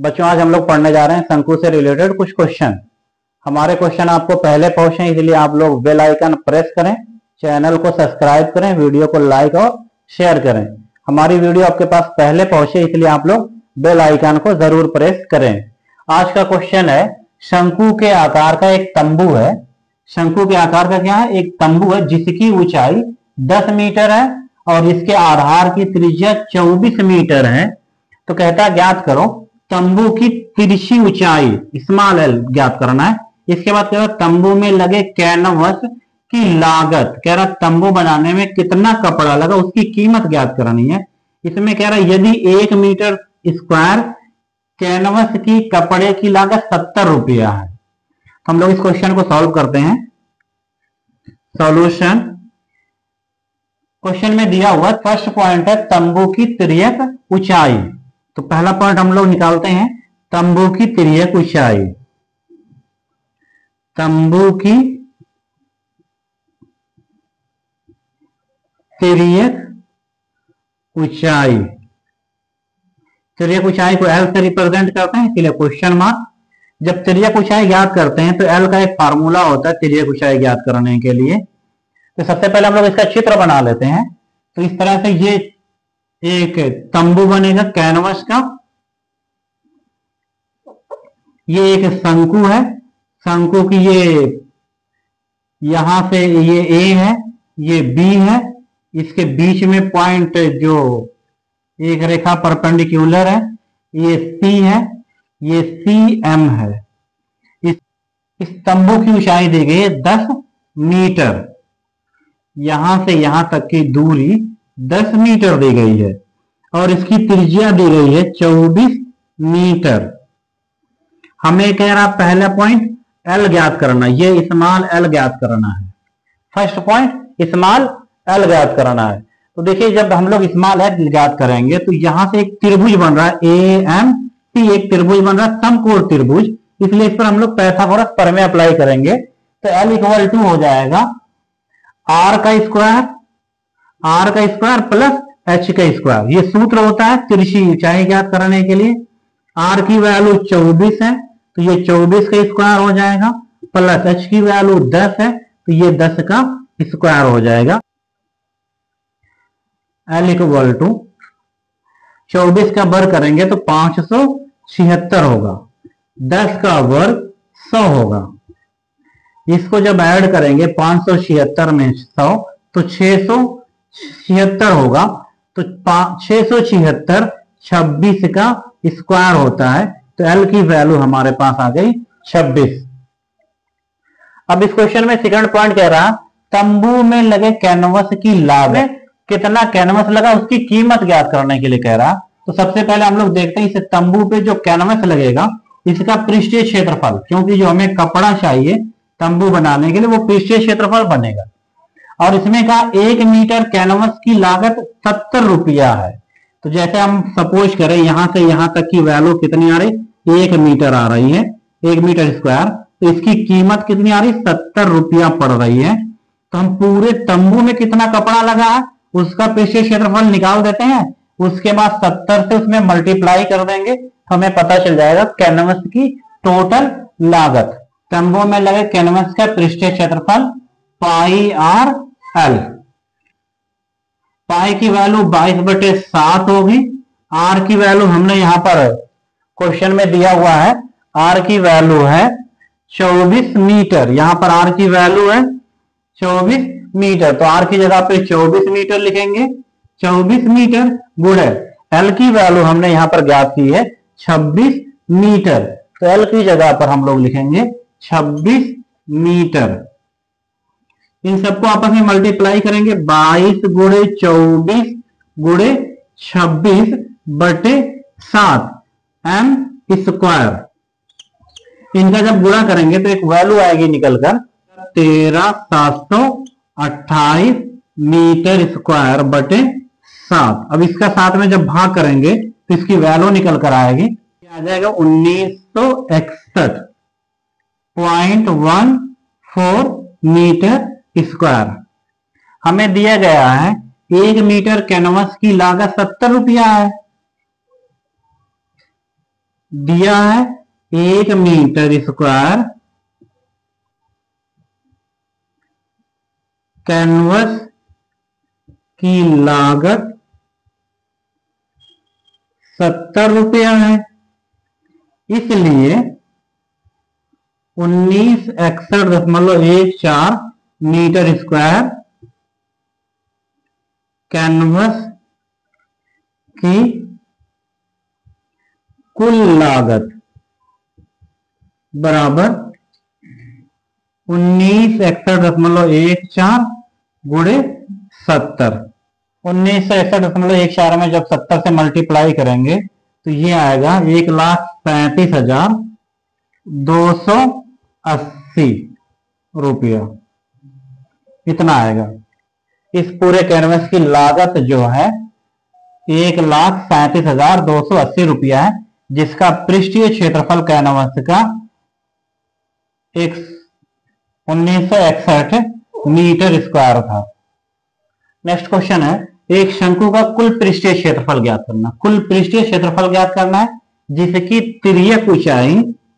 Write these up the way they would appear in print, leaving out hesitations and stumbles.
बच्चों आज हम लोग पढ़ने जा रहे हैं शंकु से रिलेटेड कुछ क्वेश्चन। हमारे क्वेश्चन आपको पहले पहुंचे, इसलिए आप लोग बेल आइकन प्रेस करें, चैनल को सब्सक्राइब करें, वीडियो को लाइक और शेयर करें। हमारी वीडियो आपके पास पहले पहुंचे, इसलिए आप लोग बेल आइकन को जरूर प्रेस करें। आज का क्वेश्चन है, शंकु के आकार का एक तंबू है। शंकु के आकार का क्या है? एक तंबू है जिसकी ऊंचाई 10 मीटर है और इसके आधार की त्रिज्या 24 मीटर है। तो कहता है ज्ञात करो तंबू की तिरछी ऊंचाई, स्मॉल एल ज्ञात करना है। इसके बाद कह रहा तंबू में लगे कैनवस की लागत, कह रहा तंबू बनाने में कितना कपड़ा लगा उसकी कीमत ज्ञात करनी है। इसमें कह रहा यदि 1 मीटर स्क्वायर कैनवस की कपड़े की लागत 70 रुपया है। हम लोग इस क्वेश्चन को सॉल्व करते हैं। सॉल्यूशन क्वेश्चन में दिया हुआ फर्स्ट पॉइंट है तंबू की तिर्यक ऊंचाई। तो पहला पॉइंट हम लोग निकालते हैं, तंबू की तिर्यक ऊंचाई। तंबू की तिर्यक ऊंचाई, तिर्यक ऊंचाई को एल से रिप्रेजेंट करते हैं, इसलिए क्वेश्चन मार्क। जब तिर्यक ऊंचाई ज्ञात करते हैं तो एल का एक फार्मूला होता है तिर्यक ऊंचाई ज्ञात करने के लिए। तो सबसे पहले हम लोग इसका चित्र बना लेते हैं। तो इस तरह से ये एक तंबू बनेगा कैनवस का। ये एक शंकु है, शंकु की ये यहां से ये ए है, ये बी है, इसके बीच में पॉइंट जो एक रेखा परपेंडिकुलर है ये सी है, ये सी एम है। इस तंबू की ऊंचाई दी गई है 10 मीटर। यहां से यहां तक की दूरी 10 मीटर दी गई है और इसकी त्रिज्या दी गई है 24 मीटर। हमें कह रहा पहला पॉइंट एल ज्ञात करना, ये स्मॉल एल ज्ञात करना है। फर्स्ट पॉइंट स्मॉल एल ज्ञात करना है। तो देखिए जब हम लोग स्मॉल एल ज्ञात करेंगे तो यहां से एक त्रिभुज बन रहा है ए एम टी, एक त्रिभुज बन रहा है समकोण त्रिभुज, इसलिए इस पर हम लोग पाइथागोरस प्रमेय अप्लाई करेंगे। तो एल इक्वल टू हो जाएगा आर का स्क्वायर प्लस एच का स्क्वायर। ये सूत्र होता है तिरछी ऊंचाई ज्ञात करने के लिए। आर की वैल्यू 24 है तो ये 24 का स्क्वायर हो जाएगा, प्लस एच की वैल्यू 10 है तो ये 10 का स्क्वायर हो जाएगा। एल इक्वल टू 24 का वर्ग करेंगे तो 576 होगा, 10 का वर्ग 100 होगा। इसको जब ऐड करेंगे 576 में 100 तो 676 होगा। तो 676 26 का स्क्वायर होता है, तो एल की वैल्यू हमारे पास आ गई 26। अब इस क्वेश्चन में सेकंड पॉइंट कह रहा तंबू में लगे कैनवस की लागत, कितना कैनवस लगा उसकी कीमत ज्ञात करने के लिए कह रहा। तो सबसे पहले हम लोग देखते हैं इस तंबू पे जो कैनवस लगेगा इसका पृष्ठीय क्षेत्रफल, क्योंकि जो हमें कपड़ा चाहिए तंबू बनाने के लिए वो पृष्ठीय क्षेत्रफल बनेगा। और इसमें कहा 1 मीटर कैनवस की लागत 70 रुपया है। तो जैसे हम सपोज करें यहां से यहां तक की वैल्यू कितनी आ रही, 1 मीटर आ रही है, 1 मीटर स्क्वायर, तो इसकी कीमत कितनी आ रही, 70 रुपया पड़ रही है। तो हम पूरे तंबू में कितना कपड़ा लगा है उसका पृष्ठीय क्षेत्रफल निकाल देते हैं, उसके बाद 70 से उसमें मल्टीप्लाई कर देंगे, हमें पता चल जाएगा कैनवस की टोटल लागत। तंबू में लगे कैनवस का पृष्ठीय क्षेत्रफल पाई आर एल। पाई की वैल्यू 22/7 होगी। आर की वैल्यू हमने यहां पर क्वेश्चन में दिया हुआ है, आर की वैल्यू है 24 मीटर। यहां पर आर की वैल्यू है 24 मीटर, तो आर की जगह पे 24 मीटर लिखेंगे। 24 मीटर गुणे एल की वैल्यू हमने यहां पर ज्ञात की है 26 मीटर, तो एल की जगह पर हम लोग लिखेंगे 26 मीटर। इन सबको आपस में मल्टीप्लाई करेंगे, 22 गुणे 24 गुणे 26/7 एम स्क्वायर। इनका जब गुणा करेंगे तो एक वैल्यू आएगी निकलकर 13728 मीटर स्क्वायर बटे 7। अब इसका साथ में जब भाग करेंगे तो इसकी वैल्यू निकल कर आएगी, आ जाएगा 1961.14 मीटर स्क्वायर। हमें दिया गया है 1 मीटर कैनवस की लागत 70 रुपया है। दिया है 1 मीटर स्क्वायर कैनवस की लागत 70 रुपया है, इसलिए 1961.14 मीटर स्क्वायर कैनवस की कुल लागत बराबर 1961.14 गुणे 70। 1961.14 में जब 70 से मल्टीप्लाई करेंगे तो ये आएगा 1,35,280 रुपया, इतना आएगा। इस पूरे कैनवस की लागत जो है 1,37,280 रुपया है, जिसका पृष्ठीय क्षेत्रफल कैनवस का 1961 मीटर स्क्वायर था। नेक्स्ट क्वेश्चन है, एक शंकु का कुल पृष्ठीय क्षेत्रफल ज्ञात करना। कुल पृष्ठीय क्षेत्रफल ज्ञात करना है जिसकी तिर्यक ऊंचाई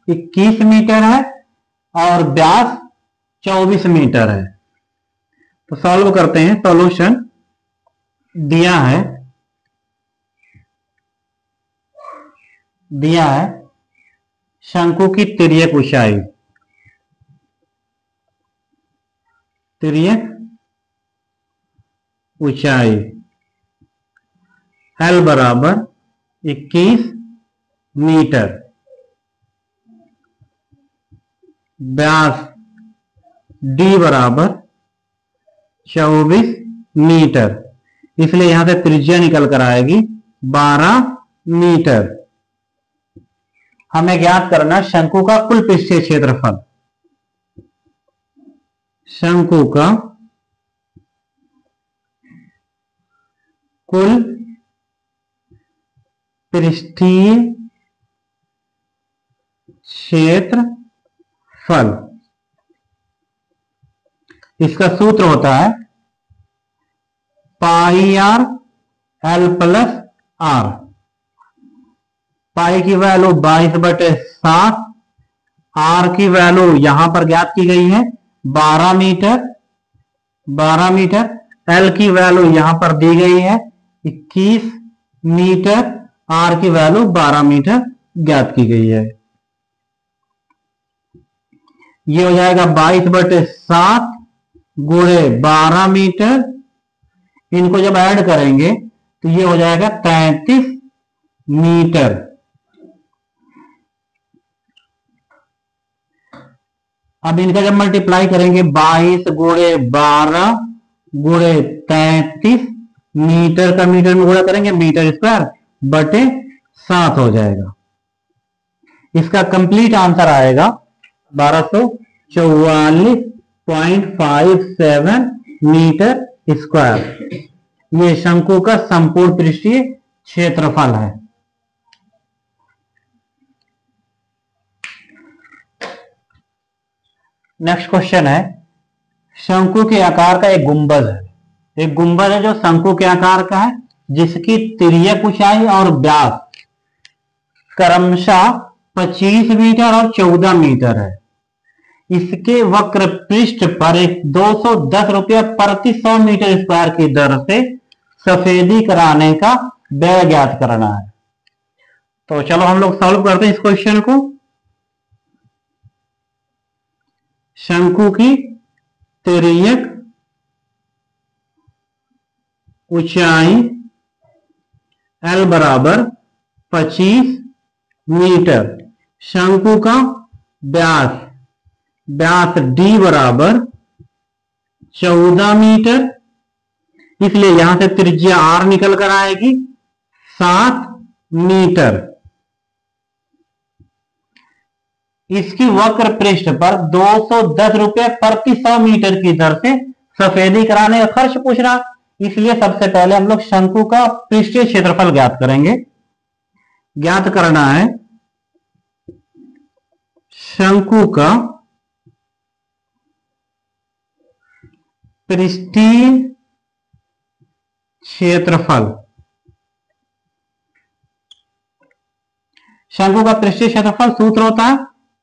21 मीटर है और व्यास 24 मीटर है। तो सॉल्व करते हैं। सॉल्यूशन दिया है शंकु की तिर्यक ऊंचाई L बराबर 21 मीटर, व्यास D बराबर 24 मीटर, इसलिए यहां से त्रिज्या निकल कर आएगी 12 मीटर। हमें ज्ञात करना शंकु का कुल पृष्ठीय क्षेत्रफल। शंकु का कुल पृष्ठीय क्षेत्रफल, इसका सूत्र होता है पाई आर एल प्लस आर। पाई की वैल्यू 22/7, आर की वैल्यू यहां पर ज्ञात की गई है 12 मीटर, एल की वैल्यू यहां पर दी गई है 21 मीटर, आर की वैल्यू 12 मीटर ज्ञात की गई है। ये हो जाएगा 22/7 गुणे 12 मीटर, इनको जब ऐड करेंगे तो ये हो जाएगा 33 मीटर। अब इनका जब मल्टीप्लाई करेंगे 22 गुणे 12 गुणे 33, मीटर का मीटर में गुणा करेंगे मीटर स्क्वायर बटे 7 हो जाएगा। इसका कंप्लीट आंसर आएगा 1244.57 मीटर स्क्वायर। ये शंकु का संपूर्ण पृष्ठीय क्षेत्रफल है। नेक्स्ट क्वेश्चन है, शंकु के आकार का एक गुंबद है। एक गुंबद है जो शंकु के आकार का है, जिसकी तिर्यक ऊंचाई और व्यास क्रमशः 25 मीटर और 14 मीटर है। इसके वक्र पृष्ठ पर 210 रुपया प्रति 100 मीटर स्क्वायर की दर से सफेदी कराने का व्यय ज्ञात करना है। तो चलो हम लोग सॉल्व करते हैं इस क्वेश्चन को। शंकु की तिर्यक ऊंचाई L बराबर 25 मीटर, शंकु का व्यास D बराबर 14 मीटर, इसलिए यहां से त्रिज्या R निकल कर आएगी 7 मीटर। इसकी वक्र पृष्ठ पर 210 रुपये प्रति 100 मीटर की दर से सफेदी कराने का खर्च पूछ रहा, इसलिए सबसे पहले हम लोग शंकु का पृष्ठीय क्षेत्रफल ज्ञात करेंगे। ज्ञात करना है शंकु का पृष्ठीय क्षेत्रफल। शंकु का पृष्ठीय क्षेत्रफल सूत्र होता है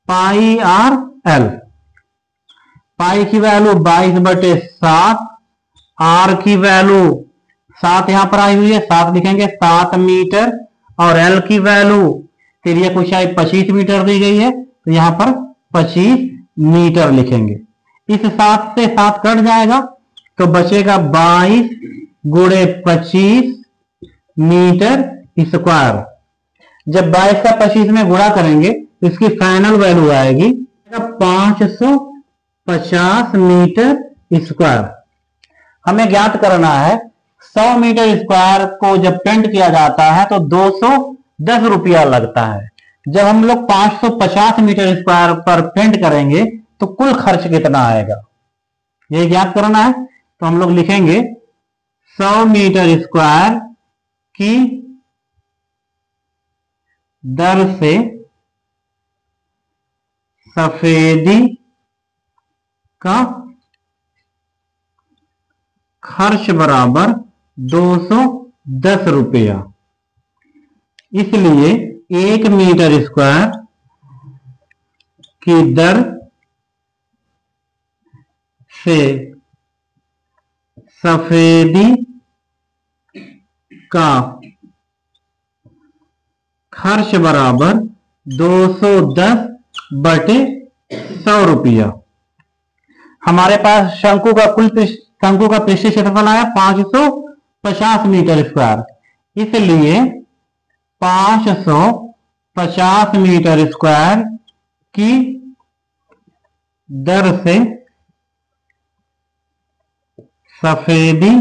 पाई आर एल। पाई की वैल्यू 22/7, आर की वैल्यू 7 यहां पर आई हुई है, 7 लिखेंगे 7 मीटर, और एल की वैल्यू तिर्यक ऊंचाई 25 मीटर दी गई है, तो यहां पर 25 मीटर लिखेंगे। इस 7 से 7 कट जाएगा तो बचेगा 22 गुणे 25 मीटर स्क्वायर। जब 22 का 25 में गुणा करेंगे तो इसकी फाइनल वैल्यू आएगी 550 मीटर स्क्वायर। हमें ज्ञात करना है 100 मीटर स्क्वायर को जब पेंट किया जाता है तो 210 रुपया लगता है। जब हम लोग 550 मीटर स्क्वायर पर पेंट करेंगे तो कुल खर्च कितना आएगा, ये ज्ञात करना है। तो हम लोग लिखेंगे 100 मीटर स्क्वायर की दर से सफेदी का खर्च बराबर 210 रुपया। इसलिए 1 मीटर स्क्वायर की दर से सफेदी का खर्च बराबर 210/100 रुपया। हमारे पास शंकु का पृष्ठीय क्षेत्रफल आया 550 मीटर स्क्वायर, इसलिए 550 मीटर स्क्वायर की दर से सफेदी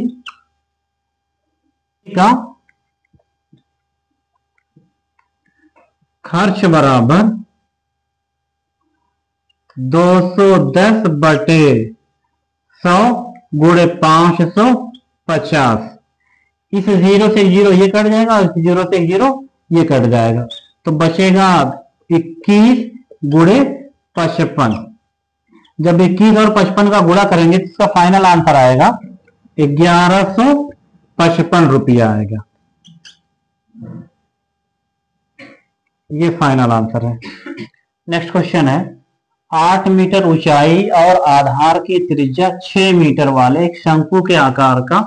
का खर्च बराबर 210/100 गुणे 550। इस 0 से 0 ये कट जाएगा और इस 0 से 0 ये कट जाएगा, तो बचेगा 21 गुणे 55। जब 21 और 55 का गुणा करेंगे तो इसका फाइनल आंसर आएगा 1155 रुपया आएगा। ये फाइनल आंसर है। नेक्स्ट क्वेश्चन है 8 मीटर ऊंचाई और आधार की त्रिज्या 6 मीटर वाले एक शंकु के आकार का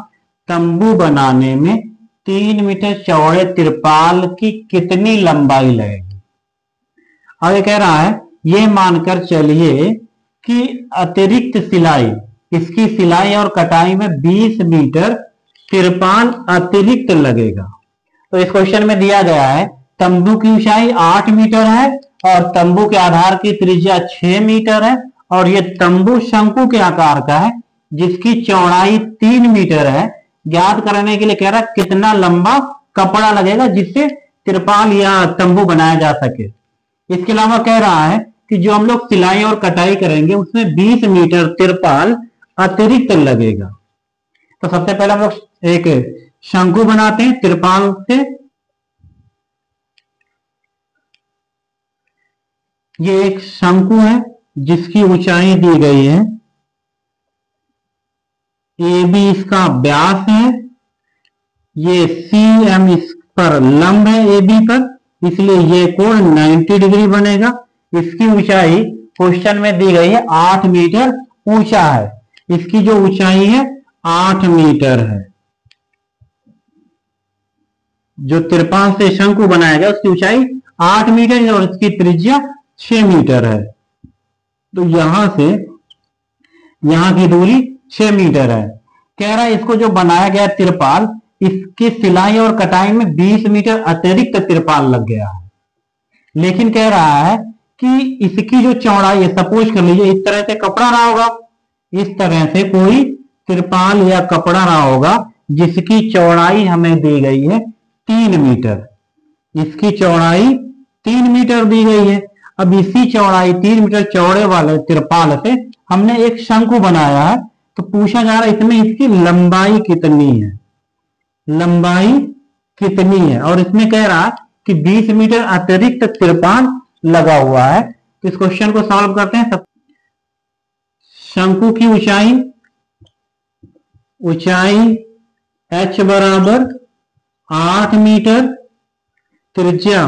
तंबू बनाने में 3 मीटर चौड़े तिरपाल की कितनी लंबाई लगेगी। अब ये कह रहा है ये मानकर चलिए कि अतिरिक्त सिलाई, इसकी सिलाई और कटाई में 20 मीटर तिरपाल अतिरिक्त लगेगा। तो इस क्वेश्चन में दिया गया है तंबू की ऊंचाई 8 मीटर है और तंबू के आधार की त्रिज्या 6 मीटर है, और ये तंबू शंकु के आकार का है जिसकी चौड़ाई 3 मीटर है। ज्ञात करने के लिए कह रहा है कितना लंबा कपड़ा लगेगा जिससे तिरपाल या तंबू बनाया जा सके। इसके अलावा कह रहा है कि जो हम लोग सिलाई और कटाई करेंगे उसमें 20 मीटर तिरपाल अतिरिक्त लगेगा। तो सबसे पहले हम लोग एक शंकु बनाते हैं तिरपाल से। ये एक शंकु है जिसकी ऊंचाई दी गई है, ए बी इसका व्यास है, ये सी एम इस पर लंब है ए बी पर, इसलिए ये कोण 90 डिग्री बनेगा। इसकी ऊंचाई क्वेश्चन में दी गई है 8 मीटर ऊंचा है, इसकी जो ऊंचाई है 8 मीटर है। जो तिरपाल से शंकु बनाया गया उसकी ऊंचाई 8 मीटर है और इसकी त्रिज्या 6 मीटर है। तो यहां से यहां की दूरी 6 मीटर है। कह रहा है इसको जो बनाया गया तिरपाल, इसकी सिलाई और कटाई में 20 मीटर अतिरिक्त तिरपाल लग गया है। लेकिन कह रहा है कि इसकी जो चौड़ाई है, सपोज कर लीजिए इस तरह से कपड़ा रहा होगा, इस तरह से कोई तिरपाल या कपड़ा रहा होगा जिसकी चौड़ाई हमें दी गई है 3 मीटर। इसकी चौड़ाई 3 मीटर दी गई है। अब इसी चौड़ाई 3 मीटर चौड़े वाले तिरपाल से हमने एक शंकु बनाया है, तो पूछा जा रहा है इसमें इसकी लंबाई कितनी है, लंबाई कितनी है। और इसमें कह रहा है कि 20 मीटर अतिरिक्त तिरपाल लगा हुआ है। तो इस क्वेश्चन को सॉल्व करते हैं। शंकु की ऊंचाई h बराबर 8 मीटर, त्रिज्या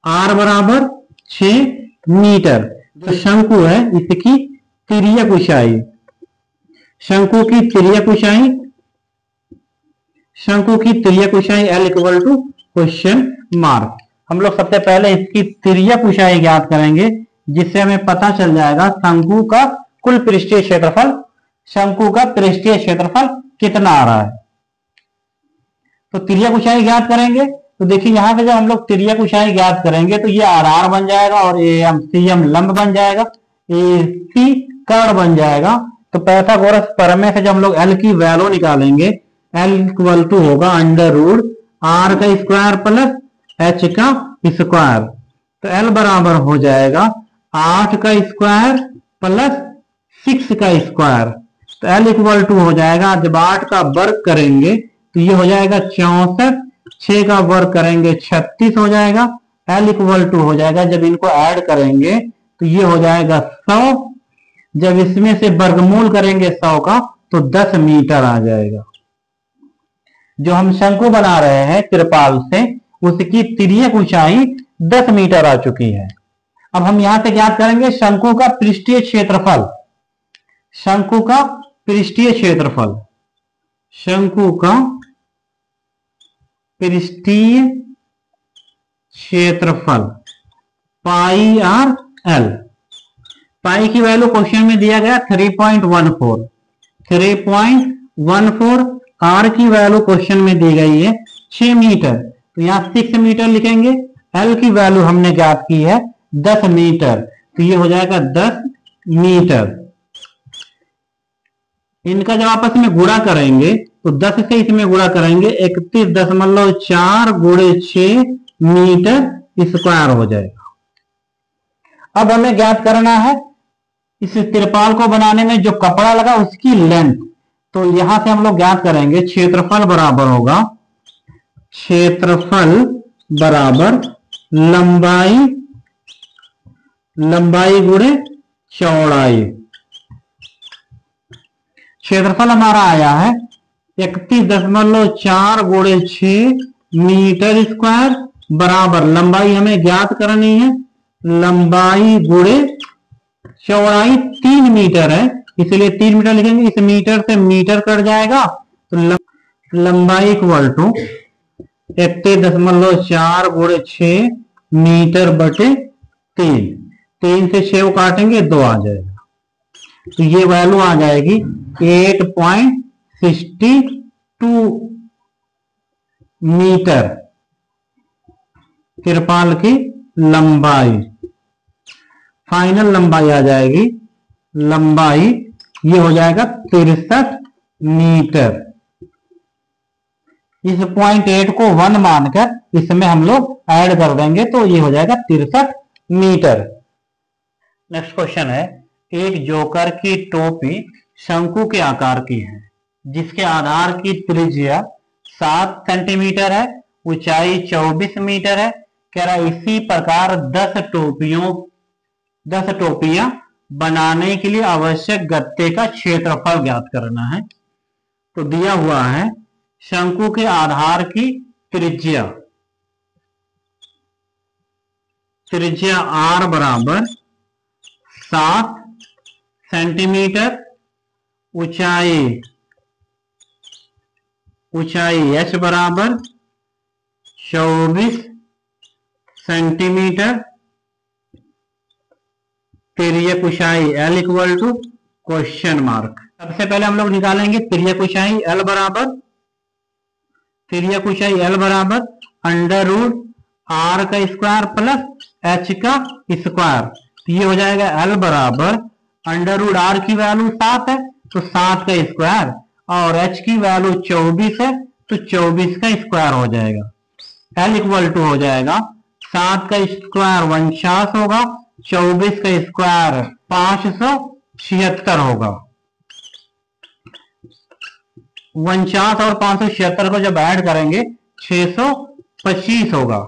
आर बराबर 6 मीटर। तो शंकु है, इसकी तिर्यक ऊंचाई, शंकु की तिर्यक ऊंचाई, शंकु की तिर्यक ऊंचाई L equal to question mark. हम लोग सबसे पहले इसकी तिर्यक ऊंचाई ज्ञात करेंगे, जिससे हमें पता चल जाएगा शंकु का कुल पृष्ठीय क्षेत्रफल, शंकु का पृष्ठीय क्षेत्रफल कितना आ रहा है। तो तिर्यक ऊंचाई ज्ञात करेंगे। तो देखिए यहां पे जब हम लोग तिर्यक ऊंचाई ज्ञात करेंगे तो ये आर बन जाएगा और एम सी एम लंब बन जाएगा, ए सी कर्ण बन जाएगा। तो पाइथागोरस प्रमेय से जब हम लोग एल की वैल्यू निकालेंगे, एल इक्वल टू होगा अंडर रूट आर का स्क्वायर प्लस एच का स्क्वायर। तो एल बराबर हो जाएगा 8 का स्क्वायर प्लस 6 का स्क्वायर। तो एल इक्वल टू हो जाएगा, जब 8 का वर्ग करेंगे तो ये हो जाएगा 64, 6 का वर्ग करेंगे 36 हो जाएगा। एल इक्वल टू हो जाएगा, जब इनको ऐड करेंगे तो ये हो जाएगा 100, जब इसमें से वर्गमूल करेंगे 100 का तो 10 मीटर आ जाएगा। जो हम शंकु बना रहे हैं त्रिपाल से, उसकी तिर्यक ऊंचाई 10 मीटर आ चुकी है। अब हम यहां से ज्ञात करेंगे शंकु का पृष्ठीय क्षेत्रफल, शंकु का पृष्ठीय क्षेत्रफल, शंकु का पृष्ठीय क्षेत्रफल पाई आर एल। पाई की वैल्यू क्वेश्चन में दिया गया 3.14, 3.14। आर की वैल्यू क्वेश्चन में दी गई है 6 मीटर, तो यहां 6 मीटर लिखेंगे। एल की वैल्यू हमने ज्ञात की है 10 मीटर, तो ये हो जाएगा 10 मीटर। इनका जब आपस में गुणा करेंगे तो 10 से इसमें गुणा करेंगे 31.4 गुणे 6 मीटर स्क्वायर हो जाएगा। अब हमें ज्ञात करना है इस त्रिपाल को बनाने में जो कपड़ा लगा उसकी लेंथ। तो यहां से हम लोग ज्ञात करेंगे क्षेत्रफल बराबर होगा, क्षेत्रफल बराबर लंबाई, लंबाई गुणे चौड़ाई। क्षेत्रफल हमारा आया है 31.4 गुणे 6 मीटर स्क्वायर बराबर लंबाई हमें ज्ञात करनी है, लंबाई गुणे चौड़ाई 3 मीटर है, इसलिए 3 मीटर लिखेंगे। इस मीटर से मीटर कट जाएगा तो लंबाई इक्वल टू 31.4 गुणे 6 मीटर बटे 3, 3 से 6 को काटेंगे 2 आ जाएगा। तो ये वैल्यू आ जाएगी 8.62 मीटर त्रिपाल की लंबाई। फाइनल लंबाई आ जाएगी, लंबाई ये हो जाएगा 63 मीटर। इस पॉइंट 8 को 1 मानकर इसमें हम लोग ऐड कर देंगे तो ये हो जाएगा 63 मीटर। नेक्स्ट क्वेश्चन है, एक जोकर की टोपी शंकु के आकार की है, जिसके आधार की त्रिज्या 7 सेंटीमीटर है, ऊंचाई 24 मीटर है। कह रहा है इसी प्रकार 10 टोपियां बनाने के लिए आवश्यक गत्ते का क्षेत्रफल ज्ञात करना है। तो दिया हुआ है शंकु के आधार की त्रिज्या, त्रिज्या R बराबर 7 सेंटीमीटर, ऊंचाई H बराबर 24 सेंटीमीटर, तिर्यक ऊंचाई L equal to question mark. सबसे पहले हम लोग निकालेंगे तिर्यक ऊंचाई L बराबर, तिर्यक ऊंचाई L बराबर अंडर रूट R का स्क्वायर प्लस H का स्क्वायर। तो ये हो जाएगा L बराबर अंडर रूट R की वैल्यू 7 है तो 7 का स्क्वायर, और H की वैल्यू 24 है तो 24 का स्क्वायर हो जाएगा। L इक्वल टू हो जाएगा 7 का स्क्वायर 49 होगा, 24 का स्क्वायर 576 होगा। 49 और 576 को जब ऐड करेंगे 625 होगा।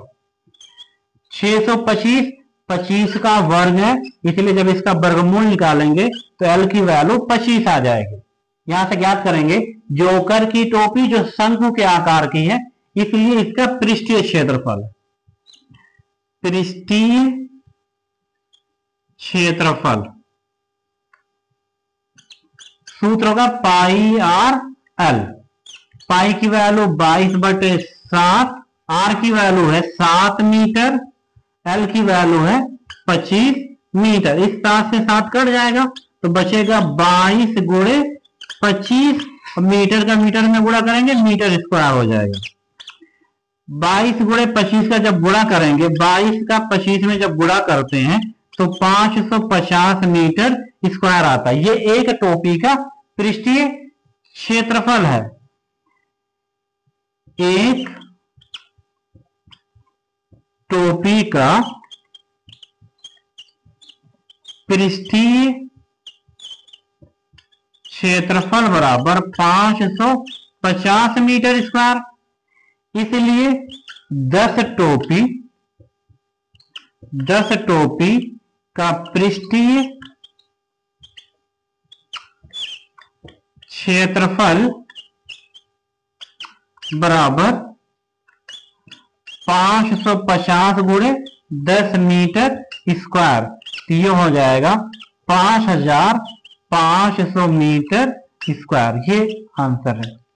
625 25 का वर्ग है, इसलिए जब इसका वर्गमूल निकालेंगे तो L की वैल्यू 25 आ जाएगी। यहां से ज्ञात करेंगे जोकर की टोपी जो शंकु के आकार की है, इसलिए इसका पृष्ठीय क्षेत्रफल, पृष्ठीय क्षेत्रफल, सूत्र होगा पाई आर एल। पाई की वैल्यू 22/7, आर की वैल्यू है 7 मीटर, एल की वैल्यू है 25 मीटर। इस 7 से 7 कट जाएगा तो बचेगा 22 गुणे 25, मीटर का मीटर में गुणा करेंगे मीटर स्क्वायर हो जाएगा। 22 गुणे 25 का जब गुणा करेंगे, 22 का 25 में जब गुणा करते हैं तो 550 मीटर स्क्वायर आता है। ये एक टोपी का पृष्ठीय क्षेत्रफल है। एक टोपी का पृष्ठीय क्षेत्रफल बराबर 550 मीटर स्क्वायर। इसलिए 10 टोपी का पृष्ठीय क्षेत्रफल बराबर 550 गुणे 10 मीटर स्क्वायर। तो ये हो जाएगा 5500 मीटर स्क्वायर। ये आंसर है।